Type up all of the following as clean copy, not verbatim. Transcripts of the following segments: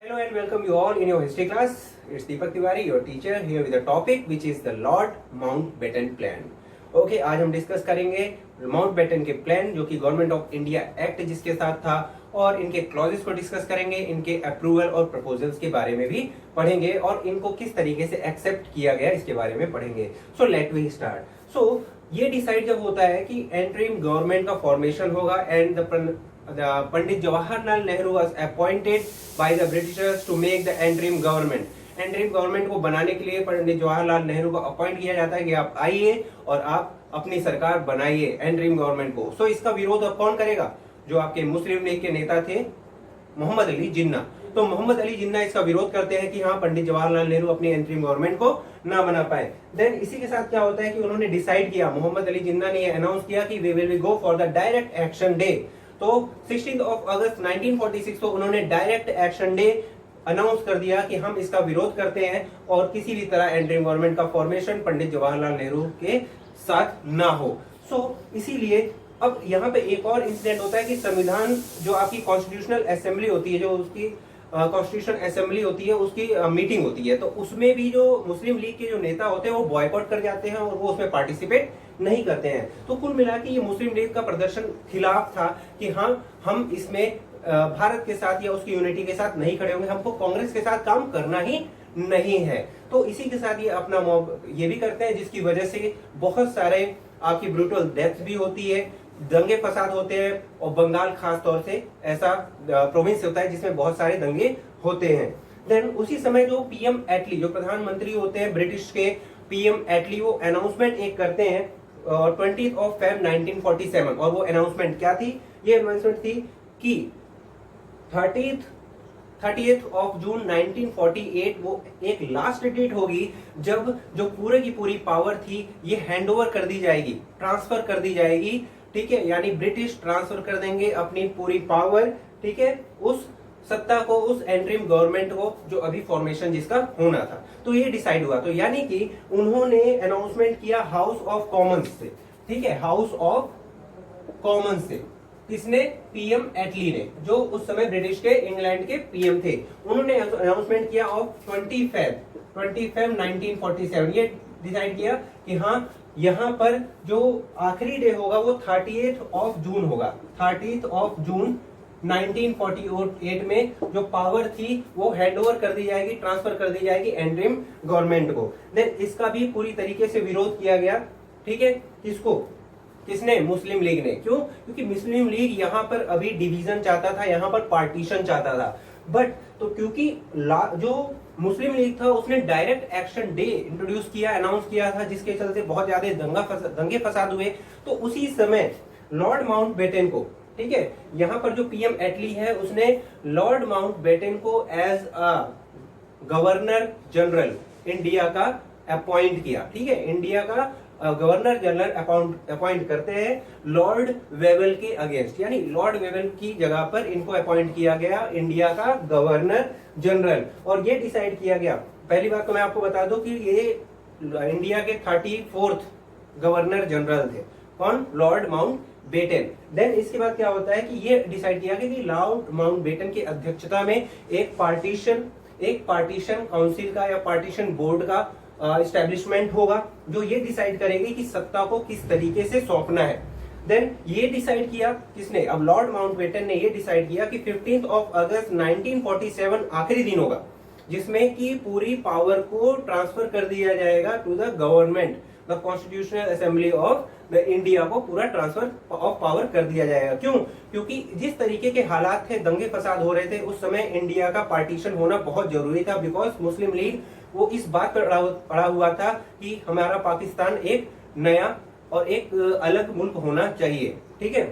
Hello and welcome you all in your history class. It's Deepak Tiwari, your teacher, here with a topic which is the Lord Mountbatten Plan. Okay, आज हम discuss करेंगे Mountbatten के plan जो कि government of India act जिसके साथ था, और इनके क्लॉजेस को डिस्कस करेंगे, इनके अप्रूवल और प्रपोजल्स के बारे में भी पढ़ेंगे और इनको किस तरीके से एक्सेप्ट किया गया इसके बारे में पढ़ेंगे. So let we start. सो ये डिसाइड जब होता है कि एंटरिम गवर्नमेंट का फॉर्मेशन होगा and Pandit Jawaharlal Nehru was appointed by the Britishers to make the interim government. Interim government को बनाने के लिए पंडित जवाहरलाल नेहरू को अपॉइंट किया जाता है कि आप आइए और आप अपनी सरकार बनाइए एंटरिम गवर्नमेंट को. सो इसका विरोध अब कौन करेगा? जो आपके मुस्लिम लीग के नेता थे मोहम्मद अली जिन्ना. तो मोहम्मद अली जिन्ना इसका विरोध करते हैं कि हाँ, पंडित जवाहरलाल नेहरू अपनी एंटरिम गवर्नमेंट को ना बना पाए. देन इसी के साथ क्या होता है कि उन्होंने डिसाइड किया, मोहम्मद अली जिन्ना ने अनाउंस किया कि we will go for the direct action day. तो 16 अगस्त 1946 को उन्होंने डायरेक्ट एक्शन डे अनाउंस कर दिया कि हम इसका विरोध करते हैं और किसी भी तरह एंटरिम गवर्नमेंट का फॉर्मेशन पंडित जवाहरलाल नेहरू के साथ ना हो. सो इसीलिए अब यहाँ पे एक और इंसिडेंट होता है कि संविधान जो आपकी कॉन्स्टिट्यूशनल असेंबली होती है, जो उसकी कॉन्स्टिट्यूशन असेंबली होती है, उसकी मीटिंग होती है, तो उसमें भी जो मुस्लिम लीग के जो नेता होते हैं वो बॉयकॉट कर जाते हैं और वो उसमें पार्टिसिपेट नहीं करते हैं. तो कुल मिला के ये मुस्लिम लीग का प्रदर्शन खिलाफ था कि हाँ, हम इसमें भारत के साथ या उसकी यूनिटी के साथ नहीं खड़े होंगे, हमको कांग्रेस के साथ काम करना ही नहीं है. तो इसी के साथ ये अपना मॉब ये भी करते हैं, जिसकी वजह से बहुत सारे आपकी ब्रूटल डेथ भी होती है, दंगे फसाद होते हैं, और बंगाल खास तौर से ऐसा प्रोविंस होता है जिसमें बहुत सारे दंगे होते हैं. देन उसी समय जो पीएम एटली, जो प्रधानमंत्री होते हैं ब्रिटिश के, पीएम एटली, वो अनाउंसमेंट एक करते हैं 20 Feb 1947. और वो अनाउंसमेंट क्या थी? ये अनाउंसमेंट थी कि 30th जून 1948 वो एक लास्ट डेट होगी जब जो पूरे की पूरी पावर थी ये हैंडओवर कर दी जाएगी, ट्रांसफर कर दी जाएगी. ठीक है, यानी ब्रिटिश ट्रांसफर कर देंगे अपनी पूरी पावर, ठीक है, उस सत्ता को, उस एंटरिम गवर्नमेंट को जो अभी फॉर्मेशन जिसका होना था. तो ये डिसाइड हुआ. तो यानी कि उन्होंने अनाउंसमेंट किया हाउस ऑफ कॉमन्स से. ठीक है, हाउस ऑफ कॉमन्स से. किसने? पीएम एटली ने, जो उस समय ब्रिटिश के इंग्लैंड के पीएम थे. उन्होंने अनाउंसमेंट किया ऑफ 20 Feb 1947. ये डिसाइड किया कि हाँ, यहाँ पर जो आखिरी डे होगा वो 30th जून होगा. 30th जून 1948 में जो पावर थी वो हैंडओवर कर दी जाएगी, ट्रांसफर कर दी जाएगी एंटरिम गवर्नमेंट को. देन इसका भी पूरी तरीके से विरोध किया गया. ठीक है, किसको? किसने? मुस्लिम लीग ने. क्यों? क्योंकि मुस्लिम लीग यहाँ पर अभी डिवीजन चाहता था, यहाँ पर पार्टीशन चाहता था. बट तो क्योंकि जो मुस्लिम लीग था उसने डायरेक्ट एक्शन डे इंट्रोड्यूस किया, अनाउंस किया था, जिसके चलते बहुत ज्यादा दंगे फसाद हुए. तो उसी समय लॉर्ड माउंटबेटन को, ठीक है, यहाँ पर जो पीएम एटली है उसने लॉर्ड माउंटबेटन को as a governor general India का अपॉइंट किया. ठीक है, इंडिया का गवर्नर जनरल अपॉइंट करते हैं लॉर्ड वेवल के अगेंस्ट, यानी लॉर्ड वेवल की जगह पर इनको अपॉइंट किया गया इंडिया का गवर्नर जनरल. और ये डिसाइड किया गया, पहली बात तो मैं आपको बता दूं कि ये इंडिया के 34th गवर्नर जनरल थे. कौन? Lord Mountbatten. देन इसके बाद क्या होता है कि ये डिसाइड किया गया कि लॉर्ड माउंटबेटन की अध्यक्षता में एक पार्टीशन काउंसिल का या पार्टीशन बोर्ड का एस्टेब्लिशमेंट होगा, जो ये डिसाइड करेगी कि सत्ता को किस तरीके से सौंपना है. देन ये डिसाइड किया किसने? अब लॉर्ड माउंटबेटन ने ये डिसाइड किया कि 15 अगस्त 1947 आखिरी दिन होगा जिसमें कि पूरी पावर को ट्रांसफर कर दिया जाएगा to the government, the constitutional assembly of the India को पूरा ट्रांसफर ऑफ पावर कर दिया जाएगा. क्यों? क्योंकि जिस तरीके के हालात थे, दंगे फसाद हो रहे थे, उस समय इंडिया का पार्टीशन होना बहुत जरूरी था. बिकॉज मुस्लिम लीग वो इस बात पर अड़ा हुआ था कि हमारा पाकिस्तान एक नया और एक अलग मुल्क होना चाहिए. ठीक है.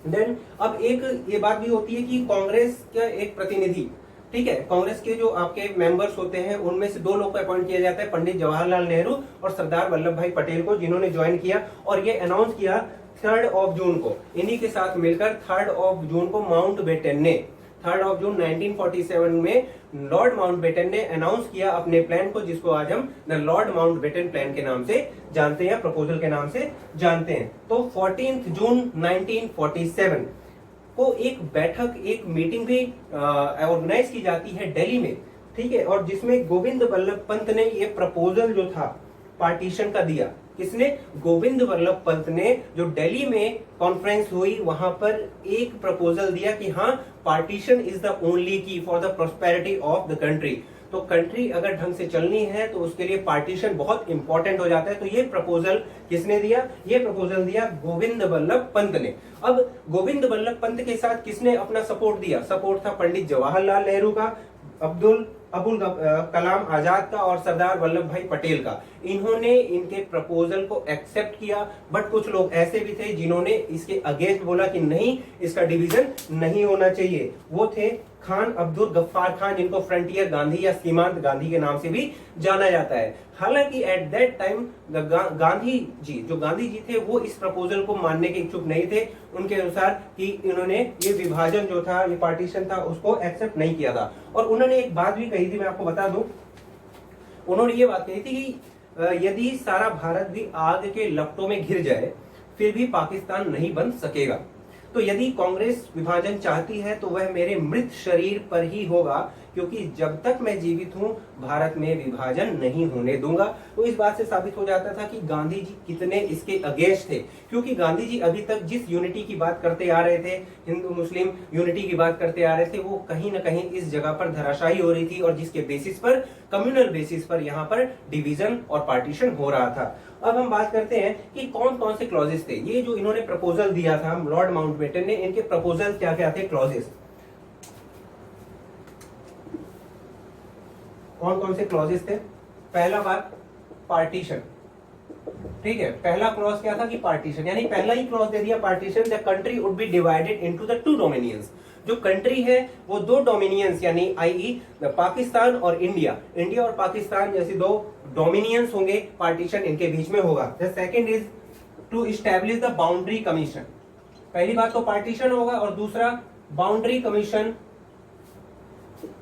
देन अब एक ये बात भी होती है कि कांग्रेस का एक प्रतिनिधि, ठीक है, कांग्रेस के जो आपके मेंबर्स होते हैं उनमें से 2 लोग को अपॉइंट किया जाता है, पंडित जवाहरलाल नेहरू और सरदार वल्लभ भाई पटेल को, जिन्होंने ज्वाइन किया. और ये अनाउंस किया 3 जून को. इन्हीं के साथ मिलकर 3 जून को माउंटबेटन ने 3 जून 1947 में लॉर्ड माउंटबेटन ने अनाउंस किया अपने प्लान को, जिसको आज हम द लॉर्ड माउंटबेटन प्लान के नाम से जानते हैं, प्रपोजल के नाम से जानते हैं. तो 14 जून 1947 को एक बैठक, एक मीटिंग भी ऑर्गेनाइज की जाती है दिल्ली में, ठीक है, और जिसमें गोविंद बल्लभ पंत ने ये प्रपोजल जो था पार्टीशन का दिया। किसने? गोविंद बल्लभ पंत ने, जो दिल्ली में कॉन्फ्रेंस हुई वहां पर एक प्रपोजल दिया कि हाँ, पार्टीशन इज द ओनली की for the prosperity of the country. तो कंट्री अगर ढंग से चलनी है तो उसके लिए पार्टीशन बहुत इंपॉर्टेंट हो जाता है। तो ये प्रपोजल किसने दिया? ये प्रपोजल दिया गोविंद बल्लभ पंत ने। अब गोविंद बल्लभ पंत के साथ किसने अपना सपोर्ट दिया? सपोर्ट था पंडित जवाहरलाल नेहरू का, अबुल कलाम आजाद का और सरदार वल्लभ भाई पटेल का। इन्होंने इनके प्रपोजल को एक्सेप्ट किया, बट कुछ लोग ऐसे भी थे जिन्होंने इसके अगेंस्ट बोला कि नहीं, इसका डिवीजन नहीं होना चाहिए। वो थे खान अब्दुल गफ्फार खान, जिनको फ्रंटियर गांधी या सीमांत गांधी के नाम से भी जाना जाता है। हालांकि at that time Gandhi ji थे वो इस प्रपोजल को मानने के इच्छुक नहीं थे। उनके अनुसार कि इन्होंने ये विभाजन जो था, ये पार्टीशन था, उसको एक्सेप्ट नहीं किया था। और उन्होंने एक बात भी कही थी, मैं आपको बता दूं, उन्होंने ये बात कही थी कि यदि सारा भारत भी आग के लपटों में घिर जाए फिर भी पाकिस्तान नहीं बन सकेगा। तो यदि कांग्रेस विभाजन चाहती है तो वह मेरे मृत शरीर पर ही होगा, क्योंकि जब तक मैं जीवित हूं भारत में विभाजन नहीं होने दूंगा। तो इस बात से साबित हो जाता था कि गांधी जी कितने इसके अगेंस्ट थे, क्योंकि गांधी जी अभी तक जिस यूनिटी की बात करते आ रहे थे, हिंदू मुस्लिम यूनिटी की बात करते आ रहे थे, वो कहीं ना कहीं इस जगह पर धराशायी हो रही थी, और जिसके बेसिस पर, कम्युनल बेसिस पर यहाँ पर डिवीजन और पार्टीशन हो रहा था। अब हम बात करते हैं कि कौन कौन से क्लॉजेस थे। ये जो इन्होंने प्रपोजल दिया था लॉर्ड माउंटबेटन ने, इनके प्रपोजल क्या क्या थे, क्लॉजेस, कौन कौन से क्लॉजेस थे? पहला बात, पार्टीशन, ठीक है, पहला क्लॉज क्या था कि पार्टीशन, यानी पहला ही क्लॉज दे दिया partition, the country would be divided into the two dominions. जो कंट्री है वो दो डोमिनियंस, यानी आई पाकिस्तान और इंडिया, इंडिया और पाकिस्तान जैसे दो डोमिनियंस होंगे, पार्टीशन इनके बीच में होगा। The second is to establish the boundary commission. पहली बात तो पार्टीशन होगा, और दूसरा बाउंड्री कमीशन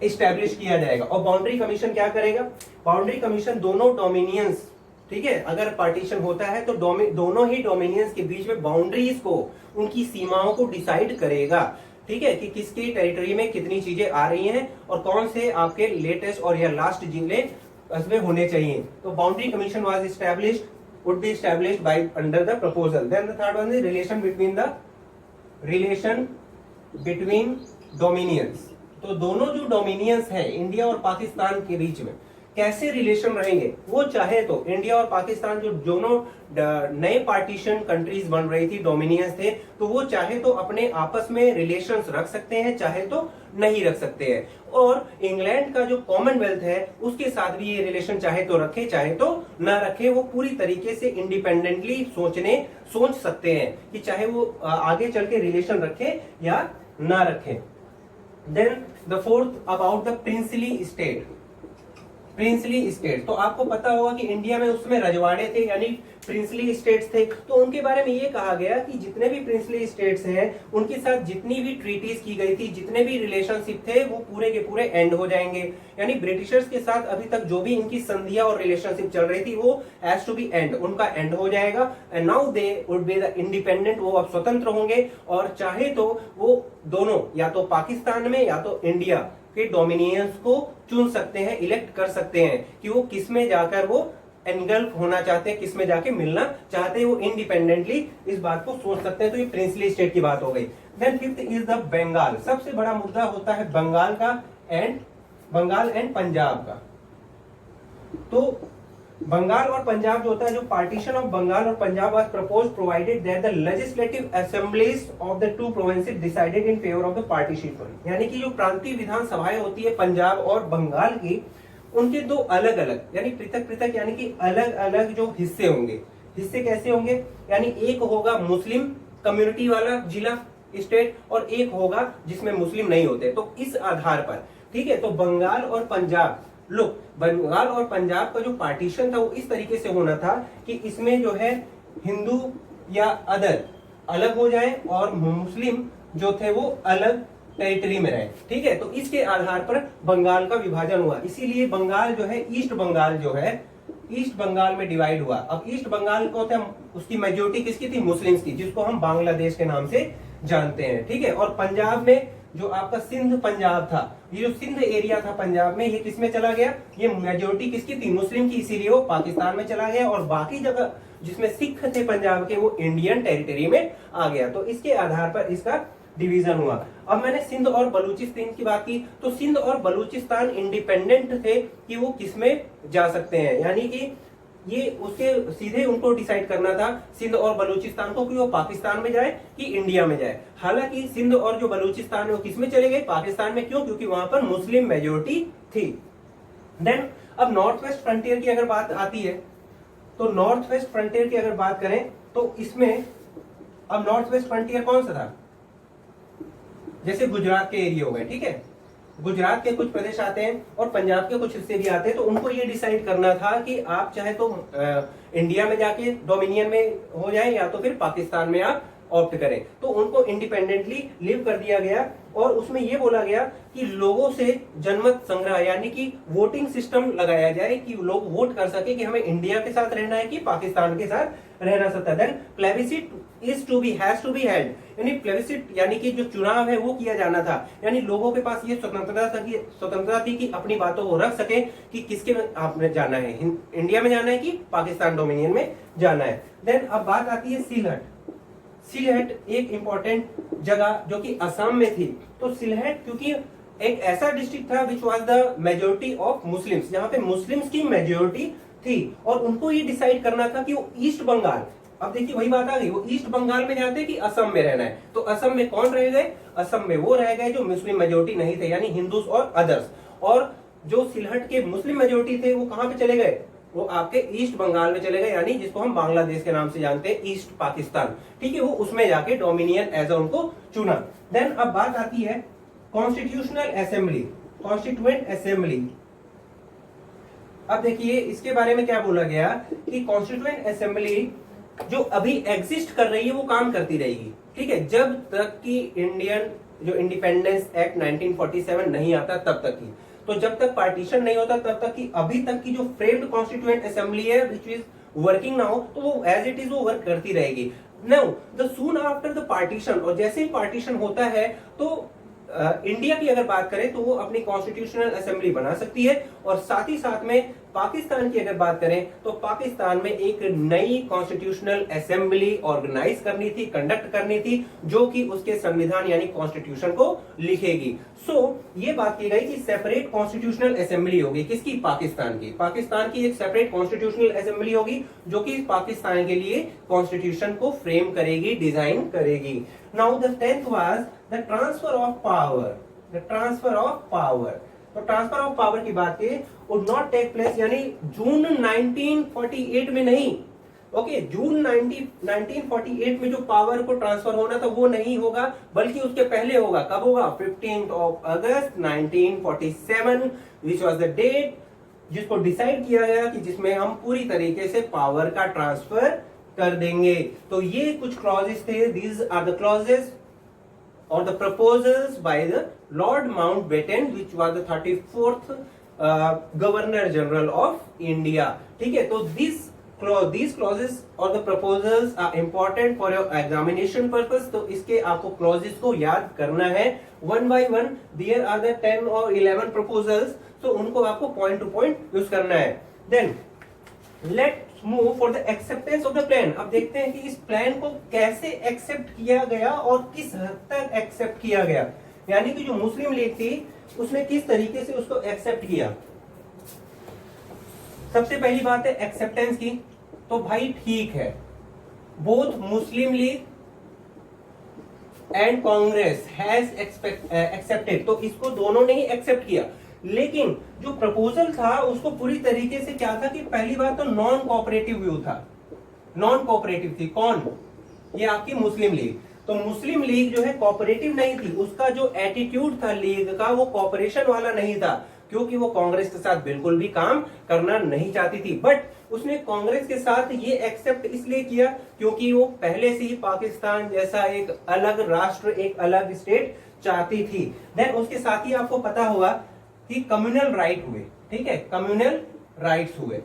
इस्टेब्लिश किया जाएगा। और बाउंड्री कमीशन क्या करेगा? बाउंड्री कमीशन दोनों डोमिनियंस, ठीक है, अगर पार्टीशन होता है तो दोनों ही डोमिनियंस के बीच में बाउंड्रीज को, उनकी सीमाओं को डिसाइड करेगा, ठीक है, कि किसकी टेरिटरी में कितनी चीजें आ रही हैं और कौन से आपके लेटेस्ट और या लास्ट जिले कस्बे होने चाहिए। तो boundary commission was established, would be established by under the proposal. Then the third one is relation between dominions. तो दोनों जो डोमिनियंस हैं इंडिया और पाकिस्तान के बीच में कैसे रिलेशन रहेंगे, वो चाहे तो इंडिया और पाकिस्तान जो दोनों नए पार्टीशन कंट्रीज बन रही थी, डोमिनियंस थे, तो वो चाहे तो अपने आपस में रिलेशंस रख सकते हैं, चाहे तो नहीं रख सकते हैं। और इंग्लैंड का जो कॉमनवेल्थ है उसके साथ भी ये रिलेशन चाहे तो रखे चाहे तो ना रखे, वो पूरी तरीके से इंडिपेंडेंटली सोच सकते हैं कि चाहे वो आगे चल के रिलेशन रखे या ना रखे। Then the fourth about the princely state. Princely state, तो आपको पता होगा कि इंडिया में उसमें रजवाड़े थे, यानी प्रिंसली स्टेट्स थे। तो उनके बारे में ये कहा गया कि जितने भी प्रिंसली स्टेट्स हैं उनके साथ जितनी भी ट्रीटीज की गई थी, जितने भी रिलेशनशिप थे, वो पूरे के पूरे एंड हो जाएंगे। यानी ब्रिटिशर्स के साथ अभी तक जो भी इनकी संधियां और रिलेशनशिप चल रही थी वो हैज टू बी एंड, उनका एंड हो जाएगा। And now they would be the independent, वो अब स्वतंत्र होंगे, और चाहे तो वो दोनों या तो पाकिस्तान में या तो इंडिया के डोमिनियंस को चुन सकते हैं, इलेक्ट कर सकते हैं कि वो किस में जाकर वो एनगल्फ होना चाहते हैं, किस में जाके मिलना चाहते हैं, वो इंडिपेंडेंटली इस बात को सोच सकते हैं। तो ये प्रिंसली स्टेट की बात हो गई। Then fifth is the Bengal. सबसे बड़ा मुद्दा होता है बंगाल एंड पंजाब का। तो बंगाल और पंजाब जो होता है, जो पार्टीशन ऑफ बंगाल और Punjab was proposed provided that the legislative assemblies of the two provinces decided in favour of the partition. यानी कि जो प्रांतीय विधानसभाएं होती है पंजाब और बंगाल की, उनके दो अलग अलग यानी पृथक यानी कि अलग अलग जो हिस्से होंगे। हिस्से कैसे होंगे? यानी एक होगा मुस्लिम कम्युनिटी वाला जिला स्टेट और एक होगा जिसमें मुस्लिम नहीं होते। तो इस आधार पर, ठीक है, तो बंगाल और पंजाब, लोग बंगाल और पंजाब का जो पार्टीशन था वो इस तरीके से होना था कि इसमें जो है हिंदू या अदर अलग हो जाए और मुस्लिम जो थे वो अलग टेरिटरी में रहे, ठीक है। तो इसके आधार पर बंगाल का विभाजन हुआ। इसीलिए बंगाल जो है, ईस्ट बंगाल जो है, ईस्ट बंगाल में डिवाइड हुआ। अब ईस्ट बंगाल को थे, उसकी मेजोरिटी किसकी थी? मुस्लिम्स की, जिसको हम बांग्लादेश के नाम से जानते हैं, ठीक है। और पंजाब में जो आपका सिंध पंजाब था, ये जो सिंध एरिया था पंजाब में, ये किस में चला गया, ये मेजोरिटी किसकी थी, मुस्लिम की, इसीलिए वो पाकिस्तान में चला गया। और बाकी जगह जिसमें सिख थे पंजाब के, वो इंडियन टेरिटरी में आ गया। तो इसके आधार पर इसका डिवीजन हुआ। अब मैंने सिंध और बलूचिस्तान की बात की, तो सिंध और बलूचिस्तान इंडिपेंडेंट थे कि वो किसमें जा सकते हैं, यानी कि ये उसके सीधे उनको डिसाइड करना था सिंध और बलूचिस्तान को कि वो पाकिस्तान में जाए कि इंडिया में जाए। हालांकि सिंध और जो बलूचिस्तान है वो किस में चले गए, पाकिस्तान में। क्यों? क्योंकि वहां पर मुस्लिम मेजोरिटी थी। देन अब नॉर्थ वेस्ट फ्रंटियर की अगर बात आती है, तो नॉर्थ वेस्ट फ्रंटियर की अगर बात करें तो इसमें अब नॉर्थ वेस्ट फ्रंटियर कौन सा था, जैसे गुजरात के एरिया हो गए, ठीक है, गुजरात के कुछ प्रदेश आते हैं और पंजाब के कुछ हिस्से भी आते हैं। तो उनको ये डिसाइड करना था कि आप चाहे तो इंडिया में जाके डोमिनियन में हो जाए या तो फिर पाकिस्तान में आप ऑप्ट करें। तो उनको इंडिपेंडेंटली लिव कर दिया गया और उसमें यह बोला गया कि लोगों से जनमत संग्रह यानी कि वोटिंग सिस्टम लगाया जाए कि लोग वोट कर सके कि हमें इंडिया के साथ रहना है कि पाकिस्तान के साथ रहना सकता है। Then plebiscite is to be has to be held, यानी प्लेबिसिट यानी कि जो चुनाव है वो किया जाना था। यानी लोगों के पास ये स्वतंत्रता थी कि अपनी बातों को रख सके कि किसके में आपने जाना है, इंडिया में जाना है कि पाकिस्तान डोमिनियन में जाना है। देन अब बात आती है सिलहट। सिलहट एक इंपॉर्टेंट जगह जो कि असम में थी। तो सिलहट क्योंकि एक ऐसा डिस्ट्रिक्ट था which was the majority of Muslims, जहां पे मुस्लिम्स की मेजोरिटी थी और उनको ये डिसाइड करना था कि वो ईस्ट बंगाल, अब देखिए वही बात आ गई, वो ईस्ट बंगाल में जाते कि असम में रहना है। तो असम में कौन रह गए, असम में वो रह गए जो मुस्लिम मेजोरिटी नहीं थे, यानी हिंदूस और अदर्स। और जो सिलहट के मुस्लिम मेजोरिटी थे वो कहां पे चले गए, वो आपके ईस्ट बंगाल में चले गए, यानी जिसको हम बांग्लादेश के नाम से जानते हैं, ईस्ट पाकिस्तान, ठीक है। वो उसमें जाके डोमिनियन एज उनको चुना। देन अब बात आती है कॉन्स्टिट्यूशनल असेंबली, कॉन्स्टिट्यूएंट असेंबली। अब देखिए इसके बारे में क्या बोला गया कि कॉन्स्टिट्यूएंट असेंबली जो अभी एग्जिस्ट कर रही है वो काम करती रहेगी, ठीक है, जब तक कि इंडियन जो इंडिपेंडेंस एक्ट 1947 नहीं आता तब तक ही। तो जब तक पार्टीशन नहीं होता तब तक की अभी तक की जो फ्रेम्ड कॉन्स्टिट्यूएंट असेंबली है विच इज वर्किंग नाउ, तो वो एज इट इज वो वर्क करती रहेगी। Now the soon after the partition, और जैसे ही पार्टीशन होता है तो इंडिया की अगर बात करें तो वो अपनी कॉन्स्टिट्यूशनल असेंबली बना सकती है। और साथ ही साथ में पाकिस्तान की अगर बात करें तो पाकिस्तान में एक नई कॉन्स्टिट्यूशनल असेंबली ऑर्गेनाइज करनी थी, कंडक्ट करनी थी, जो कि उसके संविधान यानी कॉन्स्टिट्यूशन को लिखेगी। ये बात की गई कि सेपरेट कॉन्स्टिट्यूशनल असेंबली होगी, किसकी, पाकिस्तान की। पाकिस्तान की एक सेपरेट कॉन्स्टिट्यूशनल असेंबली होगी जो कि पाकिस्तान के लिए कॉन्स्टिट्यूशन को फ्रेम करेगी, डिजाइन करेगी। Now the 10th was the transfer of power, the transfer of power. तो ट्रांसफर ऑफ पावर की बात की वुड नॉट टेक प्लेस, यानी जून 1948 में नहीं, ओके, जून 1948 में जो पावर को ट्रांसफर होना था वो नहीं होगा, बल्कि उसके पहले होगा। कब होगा, 15 अगस्त 1947 विच वाज द डेट जिसको डिसाइड किया गया कि जिसमें हम पूरी तरीके से पावर का ट्रांसफर कर देंगे। तो ये कुछ क्लॉजेस थे, these are the clauses or the proposals by the Lord Mountbatten which was the 34th Governor General of India, ठीक है। तो these clauses or the proposals are important for your examination purpose, तो इसके आपको clauses को याद करना है one by one। There are the 10 or 11 proposals, तो उनको आपको point to point यूज करना है। Then let's move for the acceptance of the plan। अब देखते हैं कि इस प्लान को कैसे एक्सेप्ट किया गया और किस हद तक एक्सेप्ट किया गया, यानी कि जो मुस्लिम लीग थी उसने किस तरीके से उसको एक्सेप्ट किया। सबसे पहली बात है एक्सेप्टेंस की, तो भाई ठीक है, both Muslim league and Congress has accepted, तो इसको दोनों ने ही एक्सेप्ट किया। लेकिन जो प्रपोजल था उसको पूरी तरीके से क्या था कि पहली बात तो नॉन कोऑपरेटिव व्यू था, नॉन कोऑपरेटिव थी। कौन, ये आपकी मुस्लिम लीग। तो मुस्लिम लीग जो है कोऑपरेटिव नहीं थी, उसका जो एटीट्यूड था लीग का वो कोऑपरेशन वाला नहीं था, क्योंकि वो कांग्रेस के साथ बिल्कुल भी काम करना नहीं चाहती थी। बट उसने कांग्रेस के साथ ये एक्सेप्ट इसलिए किया क्योंकि वो पहले से ही पाकिस्तान जैसा एक अलग राष्ट्र, एक अलग स्टेट चाहती थी। देन उसके साथ ही आपको पता होगा कि कम्युनल राइट हुए, ठीक है, कम्युनल राइट्स हुए।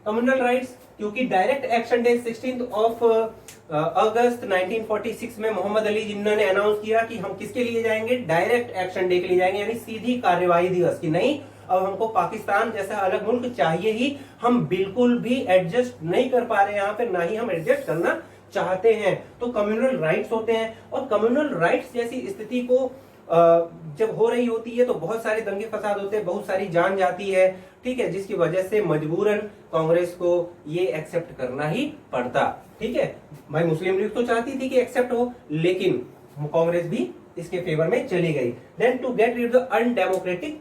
कम्युनल राइट्स क्योंकि डायरेक्ट एक्शन डे 16 ऑफ अगस्त 1946 में मोहम्मद अली जिन्ना ने अनाउंस किया कि हम किसके लिए जाएंगे, डायरेक्ट एक्शन डे के लिए जाएंगे, यानी सीधी कार्यवाही दिवस की नहीं, अब हमको पाकिस्तान जैसा अलग मुल्क चाहिए ही, हम बिल्कुल भी एडजस्ट नहीं कर पा रहे हैं यहाँ पे, ना ही हम एडजस्ट करना चाहते हैं। तो कम्युनल राइट्स होते हैं, और कम्युनल राइट्स जैसी स्थिति को जब हो रही होती है तो बहुत सारे दंगे फसाद होते हैं, बहुत सारी जान जाती है, ठीक है, जिसकी वजह से मजबूरन कांग्रेस को ये एक्सेप्ट करना ही पड़ता। ठीक है भाई, मुस्लिम लीग तो चाहती थी कि एक्सेप्ट हो, लेकिन कांग्रेस भी इसके फेवर में चली गई। Then to get rid the undemocratic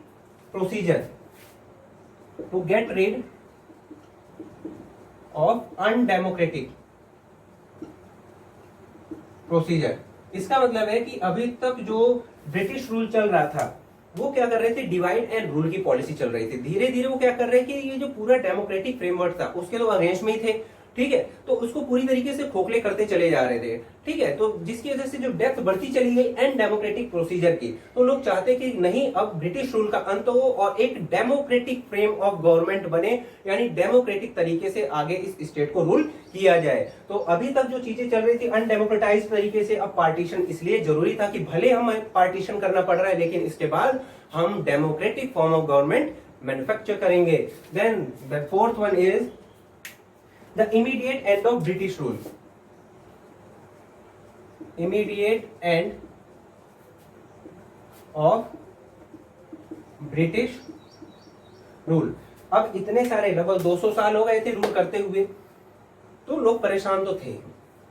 procedure, to get rid of undemocratic procedure, इसका मतलब है कि अभी तक जो ब्रिटिश रूल चल रहा था वो क्या कर रहे थे, डिवाइड एंड रूल की पॉलिसी चल रही थी। धीरे धीरे वो क्या कर रहे हैं कि ये जो पूरा डेमोक्रेटिक फ्रेमवर्क था उसके तो अगेंस्ट में ही थे, ठीक है, तो उसको पूरी तरीके से खोखले करते चले जा रहे थे, ठीक है, तो जिसकी वजह से जो डेप्थ बढ़ती चली गई एंड डेमोक्रेटिक प्रोसीजर की, तो लोग चाहते कि नहीं, अब ब्रिटिश रूल का अंत हो और एक डेमोक्रेटिक फ्रेम ऑफ गवर्नमेंट बने, यानी डेमोक्रेटिक तरीके से आगे इस स्टेट को रूल किया जाए। तो अभी तक जो चीजें चल रही थी अनडेमोक्रेटाइज तरीके से, अब पार्टीशन इसलिए जरूरी था कि भले हमें पार्टीशन करना पड़ रहा है, लेकिन इसके बाद हम democratic form of government manufacture करेंगे। Then the fourth one is the immediate end of British rule, immediate end of British rule। अब इतने सारे लगभग 200 साल हो गए थे रूल करते हुए, तो लोग परेशान तो थे,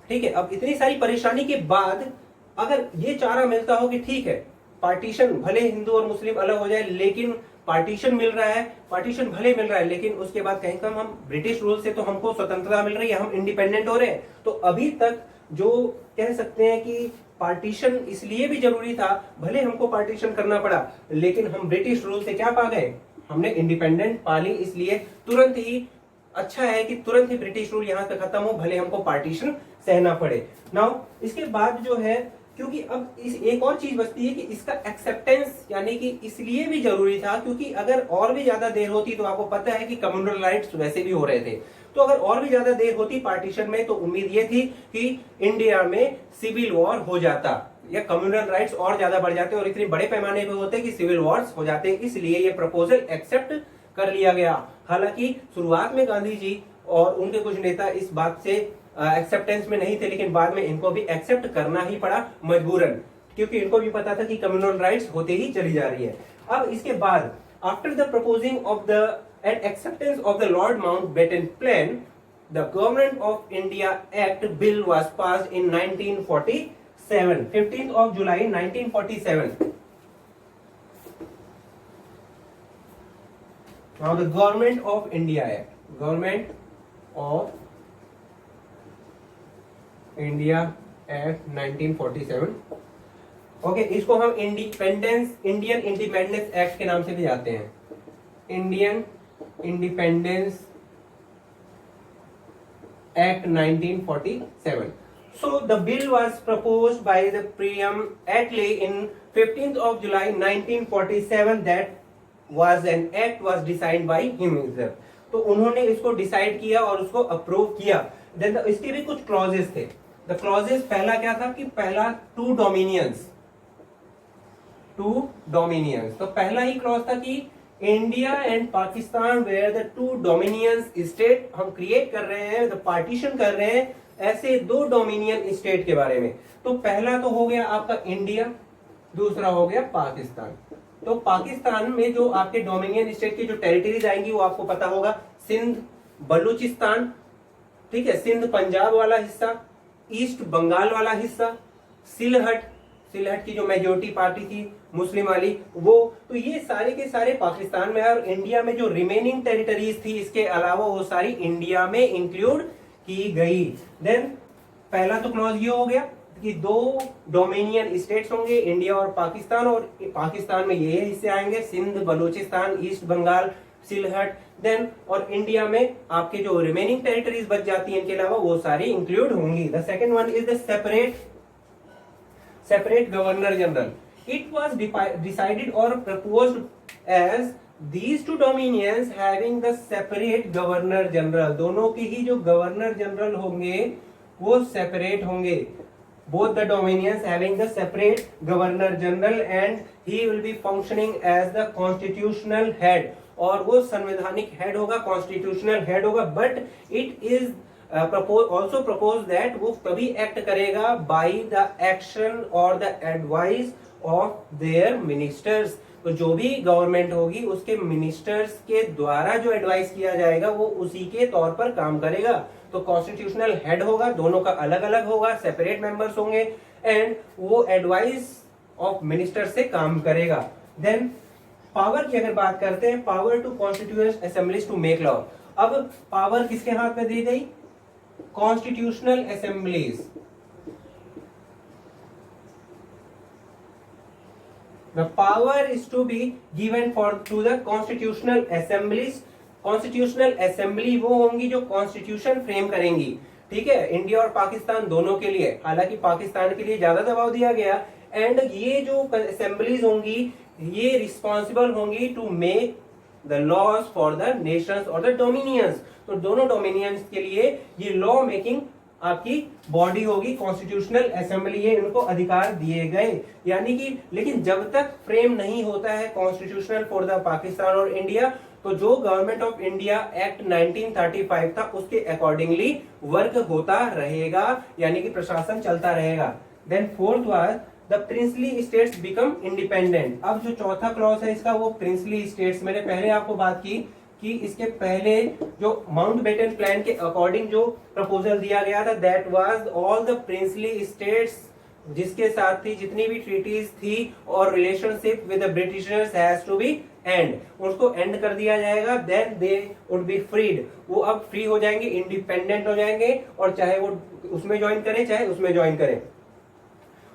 ठीक है, अब इतनी सारी परेशानी के बाद अगर ये चारा मिलता हो कि ठीक है पार्टीशन, भले हिंदू और मुस्लिम अलग हो जाए लेकिन पार्टीशन मिल रहा है, पार्टीशन भले मिल रहा है, लेकिन उसके बाद कहीं कम हम ब्रिटिश रूल से तो हमको स्वतंत्रता मिल रही है, हम इंडिपेंडेंट हो रहे हैं, तो अभी तक जो कह सकते हैं कि पार्टीशन इसलिए भी जरूरी था, भले हमको पार्टीशन करना पड़ा, लेकिन हम ब्रिटिश रूल से क्या पा गए, हमने इंडिपेंडेंट पा ली, इसलिए तुरंत ही अच्छा है कि तुरंत ही ब्रिटिश रूल यहाँ पे खत्म हो, भले हमको पार्टीशन सहना पड़े। नाउ इसके बाद जो है, क्योंकि अब इस एक और चीज बचती है कि इसका एक्सेप्टेंस, यानी कि इसलिए भी जरूरी था क्योंकि अगर और भी ज्यादा देर होती, तो आपको पता है कि कम्युनल राइट्स वैसे भी हो रहे थे, तो अगर और भी ज्यादा देर होती पार्टीशन में, तो उम्मीद ये थी कि इंडिया में सिविल वॉर हो जाता या कम्युनल राइट्स और ज्यादा बढ़ जाते और इतने बड़े पैमाने पे होते कि सिविल वॉर्स हो जाते, इसलिए ये प्रपोजल एक्सेप्ट कर लिया गया। हालांकि शुरुआत में गांधी जी और उनके कुछ नेता इस बात से एक्सेप्टेंस में नहीं थे, लेकिन बाद में इनको भी एक्सेप्ट करना ही पड़ा मजबूरन, क्योंकि इनको भी पता था कि कम्युनल राइट्स होते ही चली जा रही है। अब इसके बाद after the proposing of the end acceptance of the Lord Mountbatten plan, the government of India act bill was passed in 1947, 15th of July 1947। Now the Government of India Act, Government of India act 1947, okay, इसको हम Indian independence act के नाम से भी जाते हैं, Indian independence act 1947। So the bill was proposed by the Priam Attlee in 15th of July 1947, that was an act was designed by him himself। तो उन्होंने इसको डिसाइड किया और उसको अप्रूव किया। देन इसके भी कुछ क्लॉजेस थे। द क्लॉजेस, पहला क्या था कि पहला टू डोमिनियंस, तो पहला ही क्लॉज था कि India and Pakistan were the two dominions state, हम क्रिएट कर रहे हैं, द पार्टीशन कर रहे हैं ऐसे दो डोमिनियन स्टेट के बारे में। तो पहला तो हो गया आपका इंडिया, दूसरा हो गया पाकिस्तान। तो पाकिस्तान में जो आपके डोमिनियन स्टेट की जो टेरिटरीज आएंगी वो आपको पता होगा, सिंध, बलूचिस्तान, ठीक है, सिंध पंजाब वाला हिस्सा, ईस्ट बंगाल वाला हिस्सा, सिलहट की जो मेजोरिटी पार्टी थी मुस्लिम वाली वो, तो ये सारे के सारे पाकिस्तान में, और इंडिया में जो रिमेनिंग टेरिटरीज थी इसके अलावा वो सारी इंडिया में इंक्लूड की गई। देन पहला तो क्लॉज ये हो गया कि दो डोमिनियन स्टेट्स होंगे, इंडिया और पाकिस्तान में ये हिस्से आएंगे, सिंध, बलूचिस्तान, ईस्ट बंगाल, सिलहट। देन और इंडिया में आपके जो रिमेनिंग टेरिटरीज बच जाती हैं इनके अलावा वो सारी इंक्लूड होंगी। The second one is the separate governor general. It was decided or proposed as these two dominions having the separate governor general, दोनों के ही जो गवर्नर जनरल होंगे वो सेपरेट होंगे. Both the dominions having the separate governor general and he will be functioning as the constitutional head, और वो संवैधानिक head होगा, कॉन्स्टिट्यूशनल हेड होगा. But it is also proposed that वो तभी एक्ट करेगा by the action or the advice of their ministers. तो जो भी गवर्नमेंट होगी उसके मिनिस्टर्स के द्वारा जो एडवाइस किया जाएगा वो उसी के तौर पर काम करेगा. तो कॉन्स्टिट्यूशनल हेड होगा, दोनों का अलग अलग होगा, सेपरेट मेंबर्स होंगे एंड वो एडवाइस ऑफ मिनिस्टर से काम करेगा. देन पावर की अगर बात करते हैं, power to constituent assemblies to make law. अब पावर किसके हाथ में दी गई? Constitutional assemblies. The power is to be given to the constitutional assemblies. Constitutional assembly वो होंगी जो कॉन्स्टिट्यूशन फ्रेम करेंगी. ठीक है, इंडिया और पाकिस्तान दोनों के लिए, हालांकि पाकिस्तान के लिए ज्यादा दबाव दिया गया. एंड ये जो असेंबलीज होंगी ये रिस्पॉन्सिबल होंगी to make the laws for the nations और द डोमिनियंस. तो दोनों डोमिनियंस के लिए ये लॉ मेकिंग आपकी बॉडी होगी कॉन्स्टिट्यूशनल असेंबली. ये इनको अधिकार दिए गए. यानी कि लेकिन जब तक फ्रेम नहीं होता है कॉन्स्टिट्यूशनल फॉर द पाकिस्तान और इंडिया, तो जो गवर्नमेंट ऑफ इंडिया एक्ट 1935 था उसके अकॉर्डिंगली वर्क होता रहेगा, यानी कि प्रशासन चलता रहेगा. Then fourth was the princely states become independent. अब जो चौथा क्लॉज है इसका वो प्रिंसली स्टेट्स, मैंने पहले आपको बात की कि इसके पहले जो माउंटबेटन प्लान के अकॉर्डिंग जो प्रपोजल दिया गया था that was all the princely states, जिसके साथ थी जितनी भी ट्रीटीज थी और relationship with the britishers has to be end, उसको एंड कर दिया जाएगा. Then they would be freed. वो अब फ्री हो जाएंगे, इंडिपेंडेंट हो जाएंगे, और चाहे वो उसमें ज्वाइन करें चाहे उसमें ज्वाइन करें.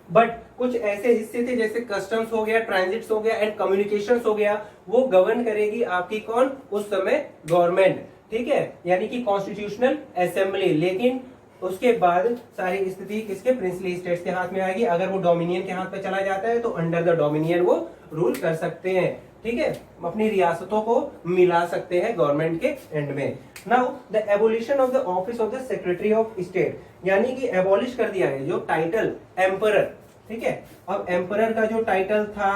बट कुछ ऐसे हिस्से थे जैसे कस्टम्स हो गया, ट्रांजिट्स हो गया एंड कम्युनिकेशंस हो गया, वो गवर्न करेगी आपकी कौन? उस समय गवर्नमेंट. ठीक है, यानी कि कॉन्स्टिट्यूशनल असेंबली. लेकिन उसके बाद सारी स्थिति किसके? प्रिंसली स्टेट्स के हाथ में आएगी. अगर वो डोमिनियन के हाथ पे चला जाता है तो अंडर द डोमिनियन वो रूल कर सकते हैं. ठीक है, अपनी रियासतों को मिला सकते हैं गवर्नमेंट के एंड में. Now the abolition of the office of the secretary of state, यानी कि एबॉलिश कर दिया है जो टाइटल एम्परर. ठीक है, अब एम्परर का जो टाइटल था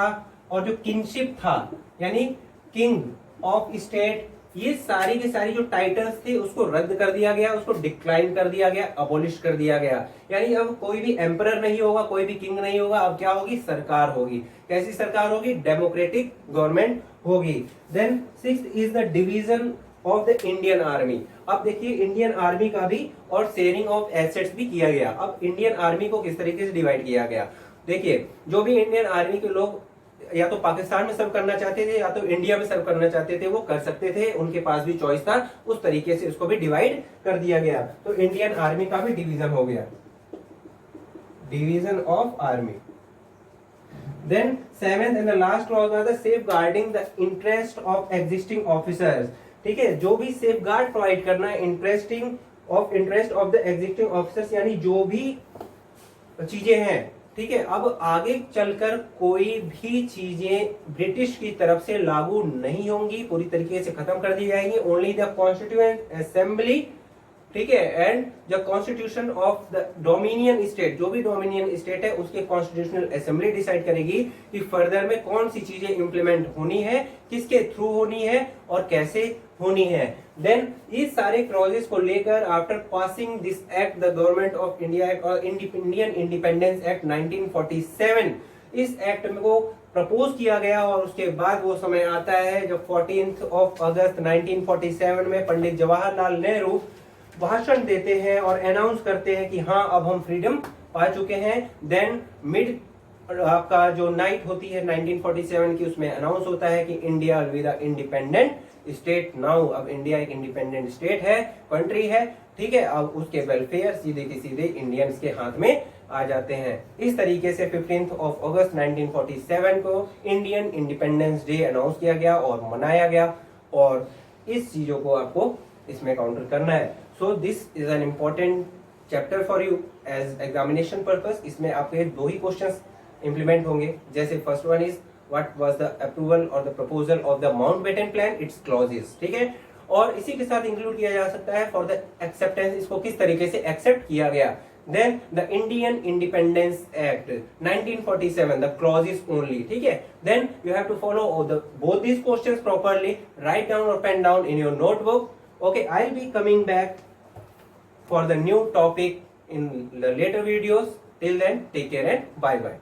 और जो किंगशिप था यानी किंग ऑफ स्टेट, ये सारी की सारी जो टाइटल्स थे उसको रद्द कर दिया गया, उसको डिक्लाइन कर दिया गया, अबॉलिश कर दिया गया. यानी अब कोई भी एम्परर नहीं होगा, कोई भी किंग नहीं होगा. अब क्या होगी? सरकार होगी. कैसी सरकार होगी? डेमोक्रेटिक गवर्नमेंट होगी. Then sixth is the division of the Indian army. अब देखिए इंडियन आर्मी का भी और शेयरिंग ऑफ एसेट्स भी किया गया. अब इंडियन आर्मी को किस तरीके से डिवाइड किया गया? देखिए, जो भी इंडियन आर्मी के लोग या तो पाकिस्तान में सर्व करना चाहते थे या तो इंडिया में सर्व करना चाहते थे, वो कर सकते थे, उनके पास भी चॉइस था. उस तरीके से उसको भी डिवाइड कर दिया गया. तो इंडियन आर्मी का भी डिवीजन हो गया, division of army. Then seventh and the last clause was the safeguarding the interest of existing officers. ठीक है, जो भी सेफगार्ड प्रोवाइड करना है interest of the existing officers, यानी जो भी चीजें हैं. ठीक है, अब आगे चलकर कोई भी चीजें ब्रिटिश की तरफ से लागू नहीं होंगी, पूरी तरीके से खत्म कर दी जाएंगी. Only the constituent assembly. ठीक है, and the constitution of the dominion state, जो भी डोमिनियन स्टेट है उसके कॉन्स्टिट्यूशनल असेंबली डिसाइड करेगी कि फर्दर में कौन सी चीजें इंप्लीमेंट होनी है, किसके थ्रू होनी है और कैसे होनी है. देन इस सारे क्लॉजेस को लेकर after passing this act the government of India act और इंडियन इंडिपेंडेंस एक्ट 1947, इस एक्ट को प्रपोज किया गया. और उसके बाद वो समय आता है जब 14 अगस्त 1947 में पंडित जवाहरलाल नेहरू भाषण देते हैं और अनाउंस करते हैं कि हाँ अब हम फ्रीडम पा चुके हैं. देन मिड आपका जो नाइट होती है 1947 की, उसमें अनाउंस होता है कि India will be the independent state now. अब इंडिया एक इंडिपेंडेंट स्टेट है, कंट्री है. ठीक है, अब उसके वेलफेयर सीधे के सीधे इंडियंस के हाथ में आ जाते हैं. इस तरीके से 15 अगस्त 1947 को इंडियन इंडिपेंडेंस डे अनाउंस किया गया और मनाया गया. और इस चीजों को आपको इसमें काउंटर करना है. So this is an important chapter for you as examination purpose. इसमें आपके 2 ही क्वेश्चंस इंप्लीमेंट होंगे। जैसे first one is what was the approval और the proposal of the Mountbatten plan, its clauses, ठीक है। और इसी के साथ इंक्लूड किया जा सकता है फॉर द एक्सेप्टेंस, इसको किस तरीके से एक्सेप्ट किया गया। Then the Indian independence act 1947, the clauses only, ठीक है। Then you have to follow both these questions properly, write down or pen down in your notebook. Okay, I'll be coming back for the new topic in the later videos. Till then, take care and bye bye.